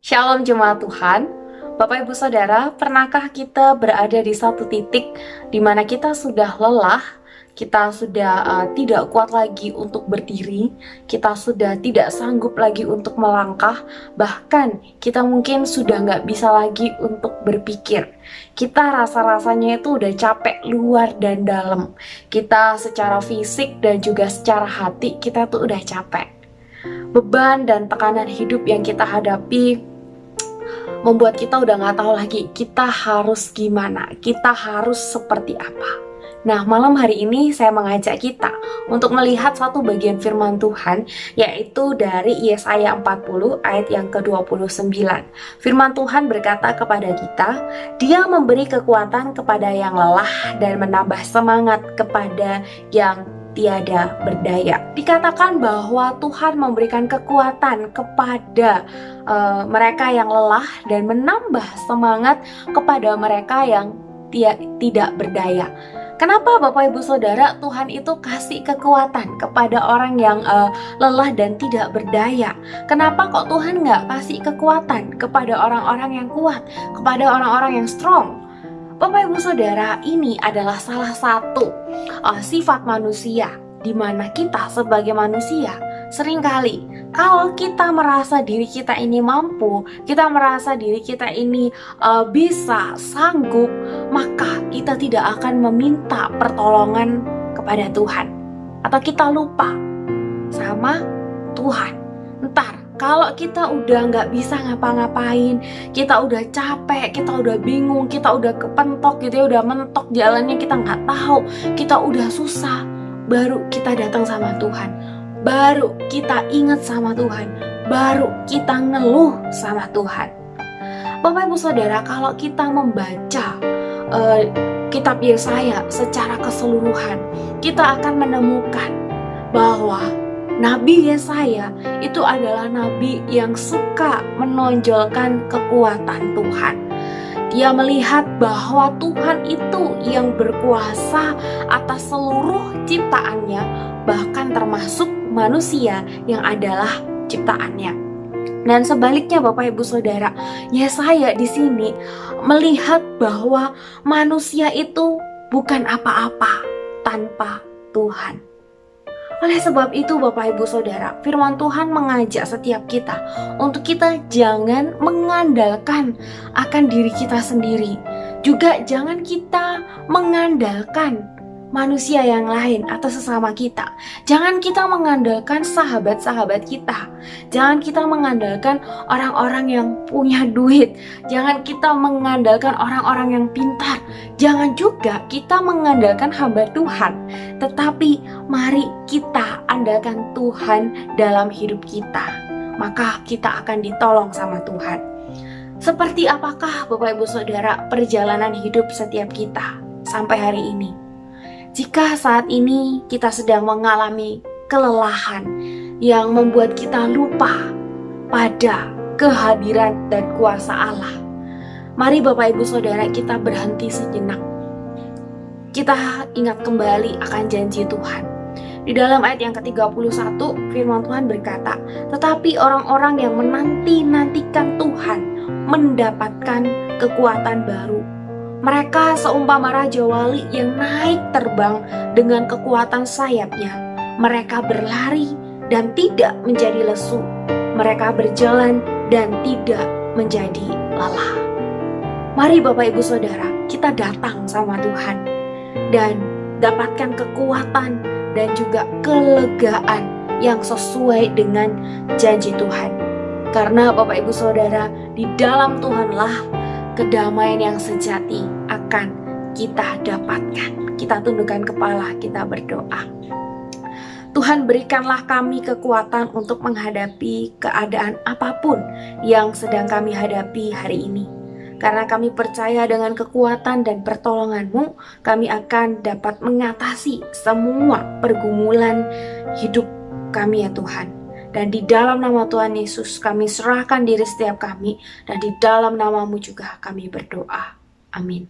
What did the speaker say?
Shalom jemaat Tuhan. Bapak Ibu Saudara, pernahkah kita berada di satu titik di mana kita sudah lelah, kita sudah tidak kuat lagi untuk berdiri, kita sudah tidak sanggup lagi untuk melangkah, bahkan kita mungkin sudah nggak bisa lagi untuk berpikir. Kita rasa-rasanya itu udah capek luar dan dalam. Kita secara fisik dan juga secara hati kita tuh udah capek. Beban dan tekanan hidup yang kita hadapi membuat kita udah gak tahu lagi kita harus gimana, kita harus seperti apa. Nah, malam hari ini saya mengajak kita untuk melihat satu bagian firman Tuhan, yaitu dari Yesaya 40 ayat yang ke-29. Firman Tuhan berkata kepada kita, Dia memberi kekuatan kepada yang lelah dan menambah semangat kepada yang tiada berdaya. Dikatakan bahwa Tuhan memberikan kekuatan kepada mereka yang lelah dan menambah semangat kepada mereka yang tidak berdaya. Kenapa Bapak Ibu Saudara Tuhan itu kasih kekuatan kepada orang yang lelah dan tidak berdaya? Kenapa kok Tuhan nggak kasih kekuatan kepada orang-orang yang kuat, kepada orang-orang yang strong? Bapak Ibu Saudara, ini adalah salah satu sifat manusia, di mana kita sebagai manusia seringkali kalau kita merasa diri kita ini mampu, kita merasa diri kita ini bisa, sanggup, maka kita tidak akan meminta pertolongan kepada Tuhan, atau kita lupa sama Tuhan. Ntar kalau kita udah nggak bisa ngapa-ngapain, kita udah capek, kita udah bingung, kita udah kepentok gitu ya, udah mentok jalannya, kita nggak tahu, kita udah susah, baru kita datang sama Tuhan, baru kita ingat sama Tuhan, baru kita ngeluh sama Tuhan. Bapak Ibu Saudara, kalau kita membaca kitab Yesaya secara keseluruhan, kita akan menemukan bahwa Nabi Yesaya itu adalah nabi yang suka menonjolkan kekuatan Tuhan. Dia melihat bahwa Tuhan itu yang berkuasa atas seluruh ciptaannya, bahkan termasuk manusia yang adalah ciptaannya. Dan sebaliknya Bapak Ibu Saudara, Yesaya di sini melihat bahwa manusia itu bukan apa-apa tanpa Tuhan. Oleh sebab itu Bapak Ibu Saudara, firman Tuhan mengajak setiap kita untuk kita jangan mengandalkan akan diri kita sendiri. Juga jangan kita mengandalkan manusia yang lain atau sesama kita. Jangan kita mengandalkan sahabat-sahabat kita. Jangan kita mengandalkan orang-orang yang punya duit. Jangan kita mengandalkan orang-orang yang pintar. Jangan juga kita mengandalkan hamba Tuhan. Tetapi mari kita andalkan Tuhan dalam hidup kita. Maka kita akan ditolong sama Tuhan. Seperti apakah Bapak Ibu Saudara perjalanan hidup setiap kita sampai hari ini? Jika saat ini kita sedang mengalami kelelahan yang membuat kita lupa pada kehadiran dan kuasa Allah, mari Bapak Ibu Saudara kita berhenti sejenak. Kita ingat kembali akan janji Tuhan. Di dalam ayat yang ke-31 firman Tuhan berkata, tetapi orang-orang yang menanti-nantikan Tuhan mendapatkan kekuatan baru. Mereka seumpama raja wali yang naik terbang dengan kekuatan sayapnya. Mereka berlari dan tidak menjadi lesu. Mereka berjalan dan tidak menjadi lelah. Mari Bapak Ibu Saudara, kita datang sama Tuhan dan dapatkan kekuatan dan juga kelegaan yang sesuai dengan janji Tuhan. Karena Bapak Ibu Saudara, di dalam Tuhanlah kedamaian yang sejati akan kita dapatkan. Kita tundukkan kepala, kita berdoa. Tuhan, berikanlah kami kekuatan untuk menghadapi keadaan apapun yang sedang kami hadapi hari ini. Karena kami percaya dengan kekuatan dan pertolongan-Mu, kami akan dapat mengatasi semua pergumulan hidup kami ya Tuhan. Dan di dalam nama Tuhan Yesus kami serahkan diri setiap kami, dan di dalam nama-Mu juga kami berdoa. Amin.